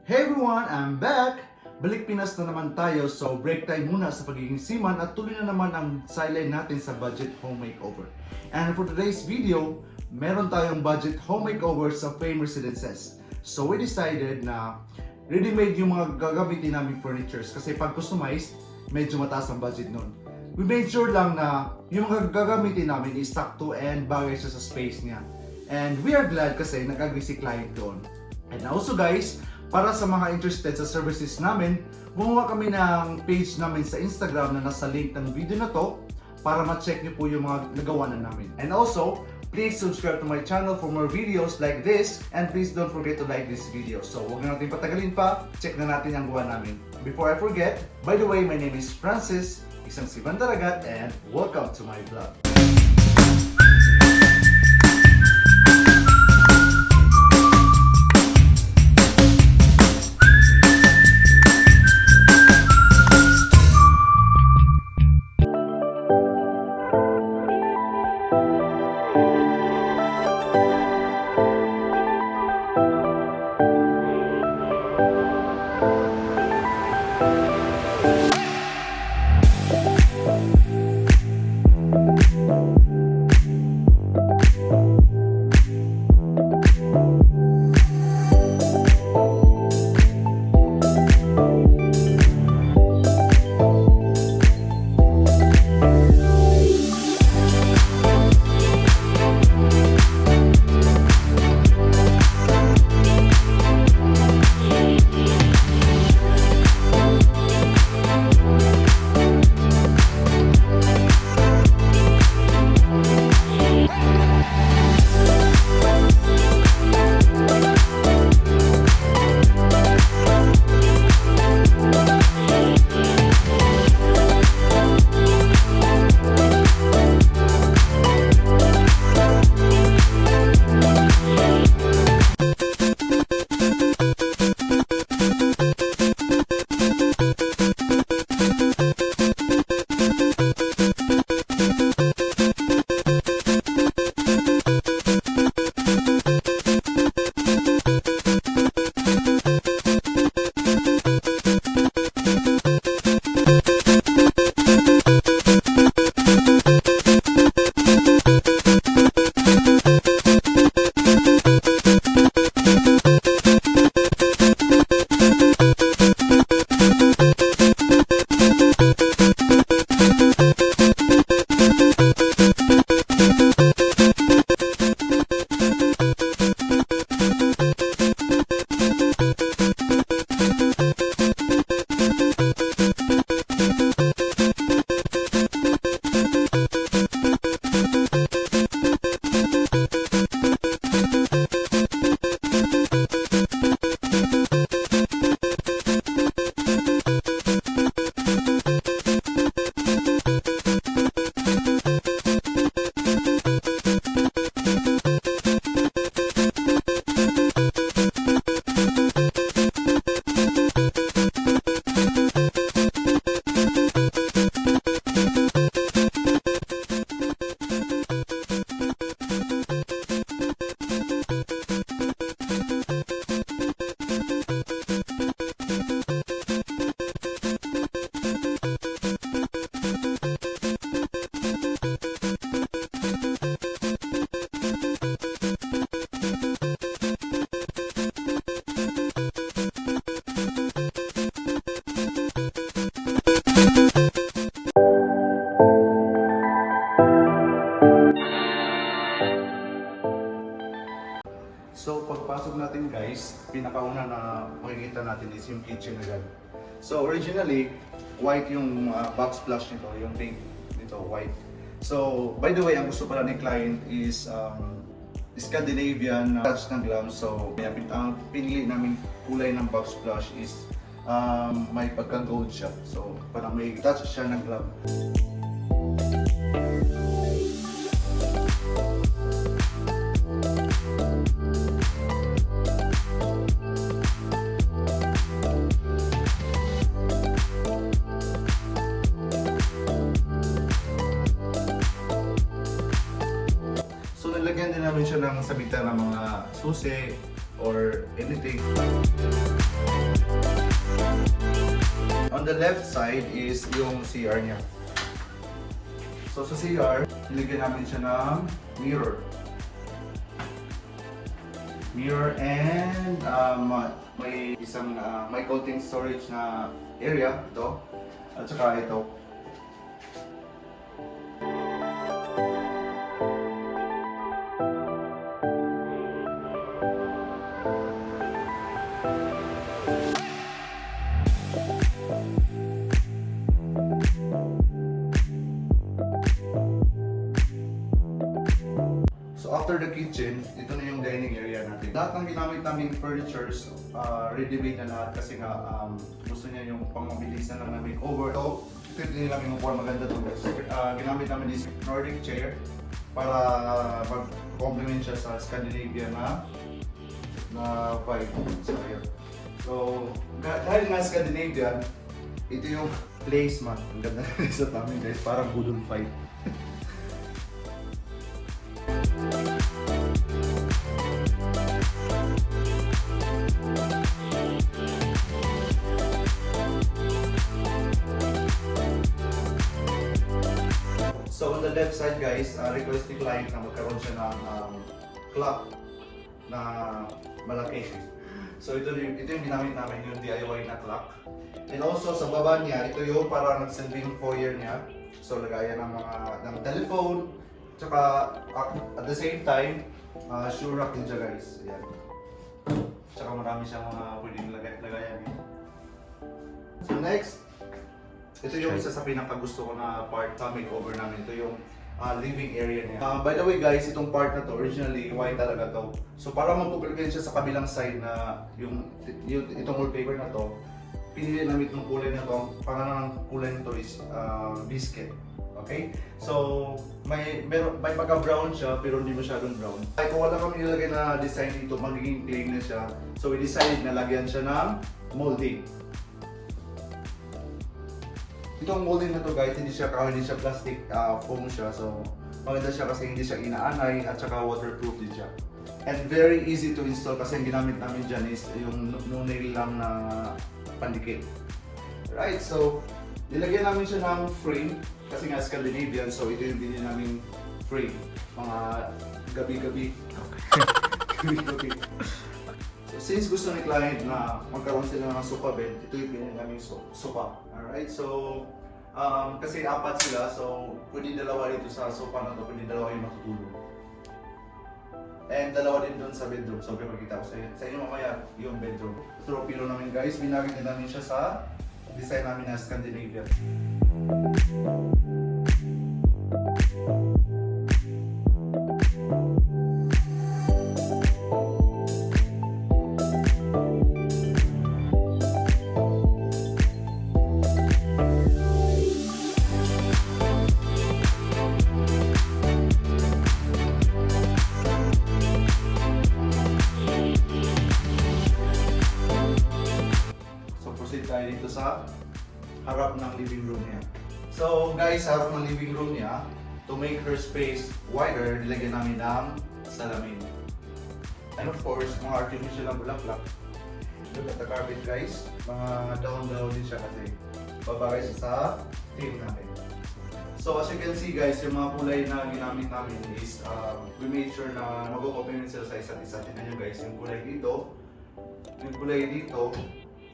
Hey everyone, I'm back! Balik Pinas na naman tayo, so break time muna sa pagiging seaman at tuloy na naman ang sideline natin sa budget home makeover. And for today's video, meron tayong budget home makeover sa frame residences. So we decided na ready-made yung mga gagamitin naming furnitures kasi pag customized, medyo mataas ang budget nun. We made sure lang na yung mga gagamitin namin is sakto and bagay siya sa space niya. And we are glad kasi nag-agree si client doon. And also guys, para sa mga interested sa services namin, gumawa kami ng page namin sa Instagram na nasa link ng video na to para ma-check nyo po yung mga nagawa na namin. And also, please subscribe to my channel for more videos like this and please don't forget to like this video. So huwag na natin patagalin pa, check na natin ang gawa namin. Before I forget, by the way, my name is Francis, isang Siban Daragat, and welcome to my vlog. So pagpasok natin guys, pinakauna na makikita natin is yung kitchen agad. So originally, white yung backsplash nito, yung paint nito, white. So by the way, ang gusto pala ni client is Scandinavian touch ng glam. So ang pinili namin kulay ng backsplash is may pagka-gold siya. So parang may touch siya ng glam. Nilagyan din namin siya ng sabitan ng mga susi or anything. On the left side is yung CR niya. So sa CR, nilagyan namin siya ng mirror. Mirror and may isang may coating storage na area ito at saka ito. So after the kitchen, ito na yung dining area natin. Lahat ng ginamit namin furnitures, ready-made na lahat kasi nga gusto niya yung pangmabilis na lang na makeover. So, ito din lang yung mukhang maganda ito guys. Ginamit namin is Nordic chair para mag-complement siya sa Scandinavian na vibe sa air. So, dahil nga Scandinavian, ito yung placement. Ang ganda na sa namin guys, parang budol fight. So on the left side guys, request ni client na magkaroon siya ng clock na malaki. So ito yung ginamit namin, yung DIY na clock. And also sa baba niya, ito yung para nagsilbing foyer niya. So lagayan ng telephone, tsaka at the same time, shoe rack din siya guys. Ayan. Tsaka marami siyang mga pwedeng lagayan dito. So next, ito yung isa sa pinakagusto ko na part sa makeover namin. Ito yung living area niya. By the way guys, itong part na to, originally white talaga to. So para mag-complement siya sa kabilang side na itong wallpaper na to, pinili namin itong kulay na to. Ang pangalan ng kulay nito is biscuit. Okay? So may pagka-brown siya pero hindi masyadong brown. Kung wala kami nilagay na design dito, magiging plain na siya. So we decided na lagyan siya ng molding. Itong molding na to guys, hindi siya plastic, foam siya. So maganda siya kasi hindi siya inaanay at saka waterproof din siya. And very easy to install kasi ang ginamit namin dyan is yung no nail lang na pandikit. Right, so nilagyan namin siya ng frame kasi nga Scandinavian, so ito yung binili namin frame. Mga gabi-gabi. Gabi-gabi. So since gusto ni client na magkaroon sila ng sofa bed, ito yung binili namin sofa. Alright, so kasi apat sila, so pwede dalawa dito sa sofa na to, pwede dalawa yung matutulog. And dalawa din doon sa bedroom, so pipakita ko sa inyo mamaya yung bedroom. Throw pillow namin guys, binagay din namin siya sa design namin na Scandinavian. Dito sa harap ng living room niya. So guys, sa harap ng living room niya, to make her space wider, nilagyan namin ng salamin. And of course, mga artificial na bulaklak. Look at the carpet guys, mga down din siya kasi babagay siya sa theme natin. So as you can see guys, yung mga kulay na ginamit namin is we made sure na mag-complement sila sa isa't isa. Tignan nyo guys, yung kulay dito,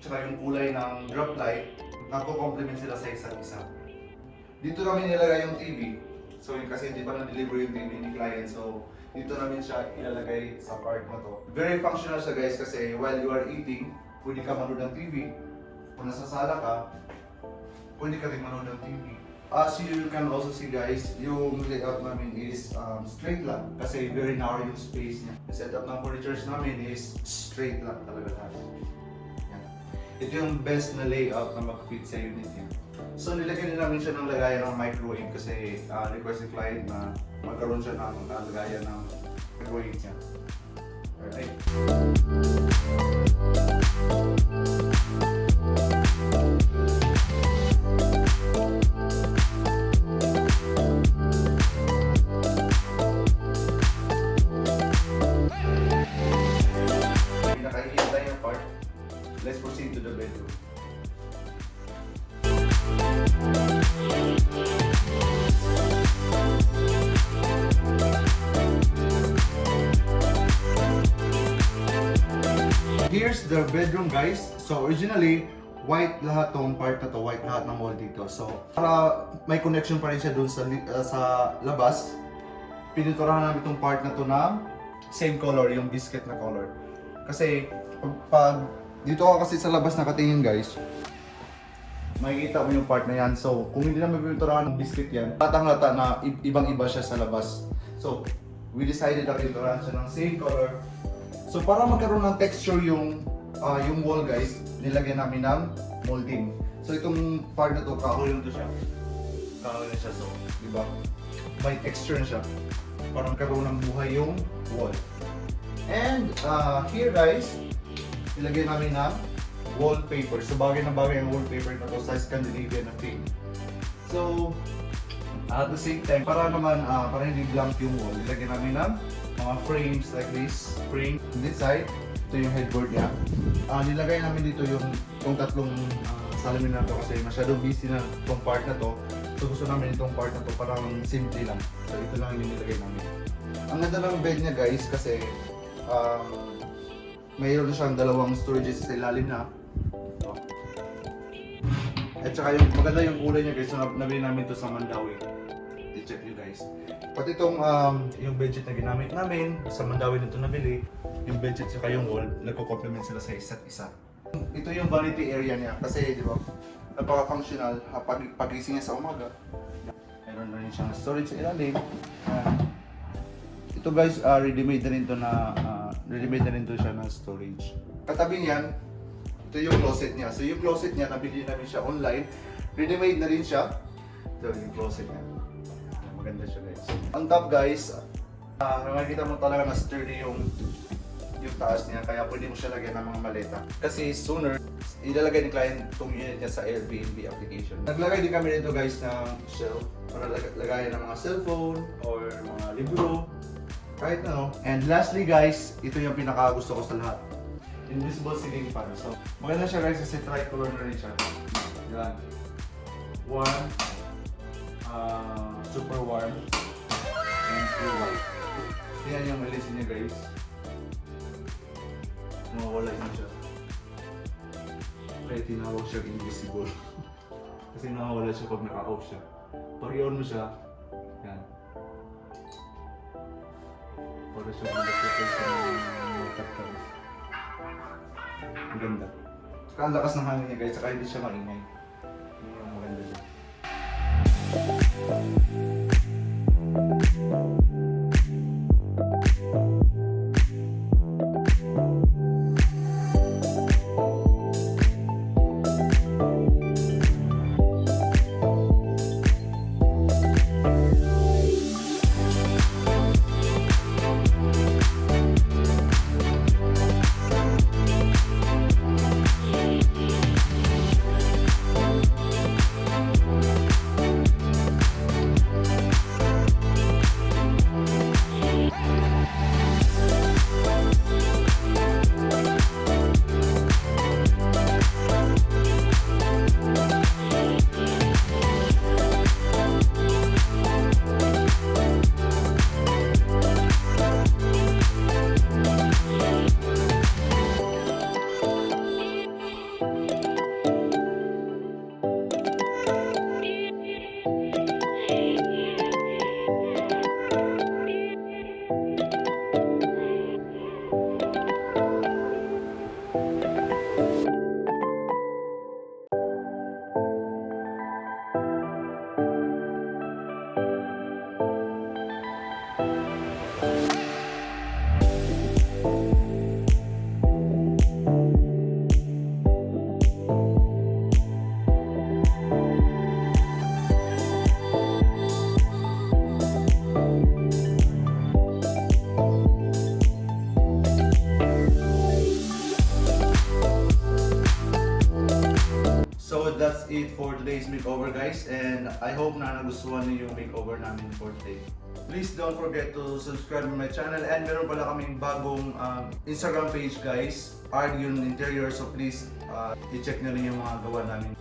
tsaka yung kulay ng drop light, nagko-complement sila sa isa't isa. Dito namin nilagay yung TV. So kasi hindi pa na-deliver yung TV ni client, so dito namin siya ilalagay sa part na to. Very functional siya guys kasi while you are eating, pwede ka manood ng TV. Kung nasa sala ka, pwede ka rin manood ng TV. As you can also see guys, yung layout namin is straight lang kasi very narrow yung space niya. The setup ng furnitures namin is straight lang talaga lahat. Ito yung best na layout na mag-fit sa unit niya. So nilagyan din namin siya ng lagayan ng microwave kasi request ni client na magkaroon siya ng lagayan ng microwave niya. Alright. Let's proceed to the bedroom. Here's the bedroom, guys. So originally, white lahat tong part na to, white lahat ng wall dito. So para may connection pa rin siya dun sa labas, piniturahan namin itong part na to na same color, yung biscuit na color. Kasi pag dito ka kasi sa labas nakatingin, guys, makikita mo yung part na yan. So kung hindi namin piniturahan ng biscuit yan, latang-lata na ibang-iba siya sa labas. So we decided na piniturahan siya ng same color. So para magkaroon ng texture yung wall, guys, nilagyan namin ng molding. So itong part na to, kahoy lang to siya. Kahoy na siya, so, di ba? May texture na siya. Para magkaroon ng buhay yung wall. And here, guys, nilagyan namin ng wallpaper. So bagay na bagay ang wallpaper na to sa Scandinavian na theme. So at the same time, para naman para hindi blank yung wall, nilagyan namin ng mga frames like this. Frame on this side, ito yung headboard niya. Nilagay namin dito yung tatlong salamin na to kasi masyadong busy na itong part na to. So gusto namin itong part na to parang simple lang. So ito lang yung nilagay namin. Ang ganda ng bed niya, guys, kasi mayroon siyang dalawang storages sa ilalim na. At saka yung maganda yung kulay niya, guys. So nabili namin to sa Mandawi. I-check nyo, guys. Pati itong yung bedsheet na ginamit namin sa Mandawi nito nabili, yung bedsheet saka yung wall, nagko-complement sila sa isa't isa. Ito yung vanity area niya kasi, di ba, napaka-functional. Pagising niya sa umaga, mayroon na rin siyang storage sa ilalim. Ito, guys, ready-made na rin to siya na storage. Katabi niyan, ito yung closet niya. So yung closet niya, nabili namin siya online. Ready-made na rin siya. Ito yung closet niya. Maganda siya, guys. On top, guys, makikita mo talaga na sturdy yung taas niya, kaya pwede mo siya lagyan ng mga maleta. Kasi sooner, ilalagay ni client itong unit niya sa Airbnb application. Naglagay din kami nito, guys, ng shelf para lagayan ng mga cellphone or mga libro, kahit ano. And lastly, guys, ito yung pinaka-gusto ko sa lahat. Invisible ceiling fan. So, maganda siya, guys, kasi tricolor na rin siya. Yan. One, super warm, and pure white. Yan yung alisin niya, guys. Mawawala yun siya. Kaya tinawag siya invisible. Kasi nawawala siya pag naka-off siya. Pag i-on mo siya, yan. Para siya mag-focus sa mga ang ganda. Saka ang lakas ng hangin niya, guys, saka hindi siya maingay. Yun yung maganda siya. That's it for today's makeover, guys, and I hope na nagustuhan niyo yung makeover namin for today. Please don't forget to subscribe to my channel, and meron pala kaming bagong Instagram page, guys, Argyun Interior, so please i-check na rin yung mga gawa namin.